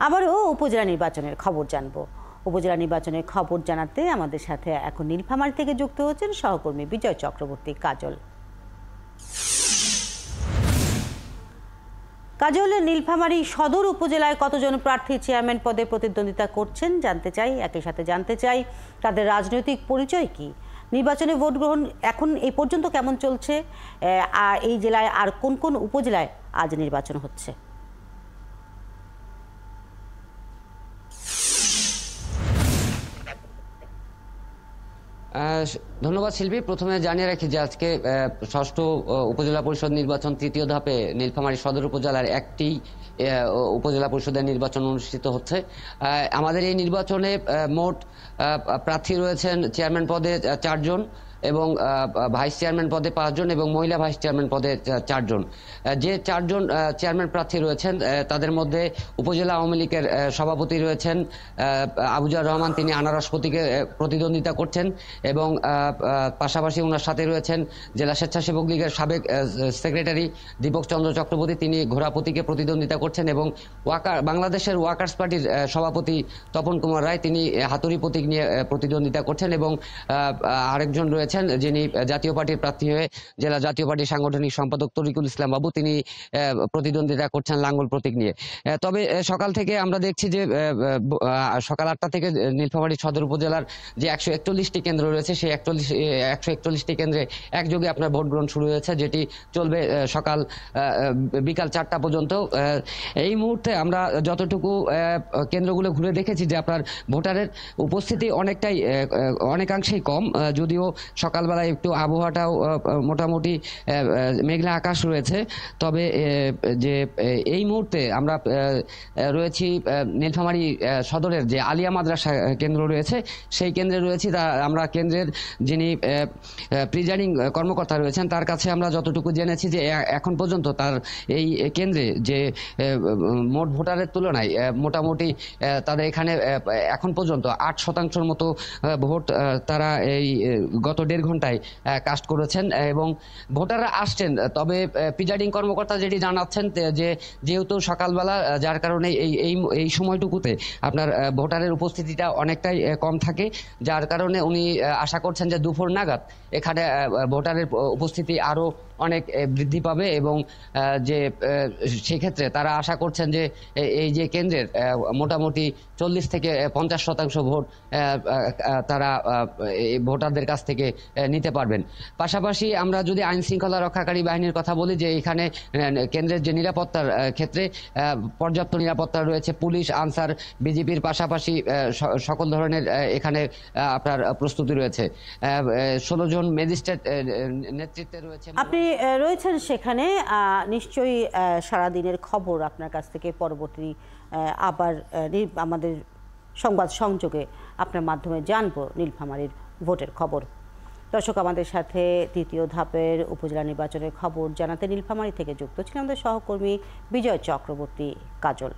আবারও উপজেলা নির্বাচনের খবর জানবো। উপজেলা নির্বাচনের খবর জানাতে আমাদের সাথে এখন নীলফামারী থেকে যুক্ত হচ্ছেন সহকর্মী বিজয় চক্রবর্তী কাজল। কাজল, নীলফামারী সদর উপজেলায় কতজন প্রার্থী চেয়ারম্যান পদে প্রতিদ্বন্দ্বিতা করছেন জানতে চাই। একই সাথে জানতে চাই তাদের রাজনৈতিক পরিচয় কি, নির্বাচনে ভোট গ্রহণ এখন এই পর্যন্ত কেমন চলছে, আর এই জেলায় আর কোন কোন উপজেলায় আজ নির্বাচন হচ্ছে। ধন্যবাদ শিল্পী। প্রথমে জানিয়ে রাখি যে আজকে ষষ্ঠ উপজেলা পরিষদ নির্বাচন তৃতীয় ধাপে নীলফামারী সদর উপজেলার একটি উপজেলা পরিষদের নির্বাচন অনুষ্ঠিত হচ্ছে। আমাদের এই নির্বাচনে মোট প্রার্থী রয়েছেন চেয়ারম্যান পদে 4 জন এবং ভাইস চেয়ারম্যান পদে 5 জন এবং মহিলা ভাইস চেয়ারম্যান পদে 4 জন। যে 4 জন চেয়ারম্যান প্রার্থী রয়েছেন তাদের মধ্যে উপজেলা আওয়ামী লীগের সভাপতি রয়েছেন আবুজার রহমান, তিনি আনারস প্রতীকে প্রতিদ্বন্দ্বিতা করছেন এবং পাশাপাশি ওনার সাথে রয়েছেন জেলা স্বেচ্ছাসেবক লীগের সাবেক সেক্রেটারি দীপক চন্দ্র চক্রবর্তী, তিনি ঘোড়া প্রতীকে প্রতিদ্বন্দ্বিতা করছেন এবং বাংলাদেশের ওয়ার্কার্স পার্টির সভাপতি তপন কুমার রায়, তিনি হাতুড়ি প্রতীক নিয়ে প্রতিদ্বন্দ্বিতা করছেন এবং আরেকজন রয়েছেন যিনি জাতীয় পার্টির প্রার্থী হয়ে জেলা জাতীয় পার্টির সাংগঠনিক সম্পাদক তরিকুল ইসলাম বাবু, তিনি প্রতিদ্বন্দ্বিতা করছেন লাঙ্গল প্রতীক নিয়ে। তবে সকাল থেকে আমরা দেখছি যে সকাল 8টা থেকে নীলফামারী সদর উপজেলার যে 141টি কেন্দ্র রয়েছে সেই 141টি কেন্দ্রে একযোগে আপনার ভোট গ্রহণ শুরু হয়েছে, যেটি চলবে বিকাল 4টা পর্যন্ত। এই মুহূর্তে আমরা যতটুকু কেন্দ্রগুলো ঘুরে দেখেছি যে আপনার ভোটারের উপস্থিতি অনেকাংশেই কম, যদিও সকালবেলায় একটু আবহাওয়াটাও মোটামুটি মেঘলা আকাশ রয়েছে। তবে যে এই মুহূর্তে আমরা রয়েছি নীলফামারী সদরের যে আলিয়া মাদ্রাসা কেন্দ্র রয়েছে সেই কেন্দ্রে রয়েছি। আমরা কেন্দ্রের যিনি প্রিজাইডিং কর্মকর্তা রয়েছেন তার কাছে আমরা যতটুকু জেনেছি যে এখন পর্যন্ত তার এই কেন্দ্রে যে মোট ভোটারের তুলনায় মোটামুটি তাদের এখানে এখন পর্যন্ত 8% মতো ভোট তারা এই গত 1.5 ঘন্টায় কাস্ট করেছেন এবং ভোটাররা আসছেন। তবে প্রিজাইডিং কর্মকর্তা যেটি জানাচ্ছেন যে যেহেতু সকালবেলা, যার কারণে এই সময়টুকুতে আপনার ভোটারের উপস্থিতিটা অনেকটাই কম থাকে, যার কারণে উনি আশা করছেন যে দুপুর নাগাদ এখানে ভোটারের উপস্থিতি আরও অনেক বৃদ্ধি পাবে এবং যে সেক্ষেত্রে তারা আশা করছেন যে এই যে কেন্দ্রের মোটামুটি 40 থেকে 50% ভোট তারা ভোটারদের কাছ থেকে নিতে পারবেন। পাশাপাশি আমরা যদি আইন শৃঙ্খলা রক্ষাকারী বাহিনীর কথা বলি, যে এখানে কেন্দ্রের যে নিরাপত্তার ক্ষেত্রে পর্যাপ্ত নিরাপত্তা রয়েছে, পুলিশ, আনসার, বিজেপির পাশাপাশি সকল ধরনের এখানে আপনার প্রস্তুতি রয়েছে। 16 জন ম্যাজিস্ট্রেট নেতৃত্বে রয়েছে। আপনি রয়েছেন সেখানে, নিশ্চয়ই সারাদিনের খবর আপনার কাছ থেকে পরবর্তী আবার আমাদের সংবাদ সংযোগে আপনার মাধ্যমে জানবো নীলফামারীর ভোটের খবর। দর্শক, আমাদের সাথে তৃতীয় ধাপের উপজেলা নির্বাচনের খবর জানাতে নীলফামারী থেকে যুক্ত ছিলেন আমাদের সহকর্মী বিজয় চক্রবর্তী কাজল।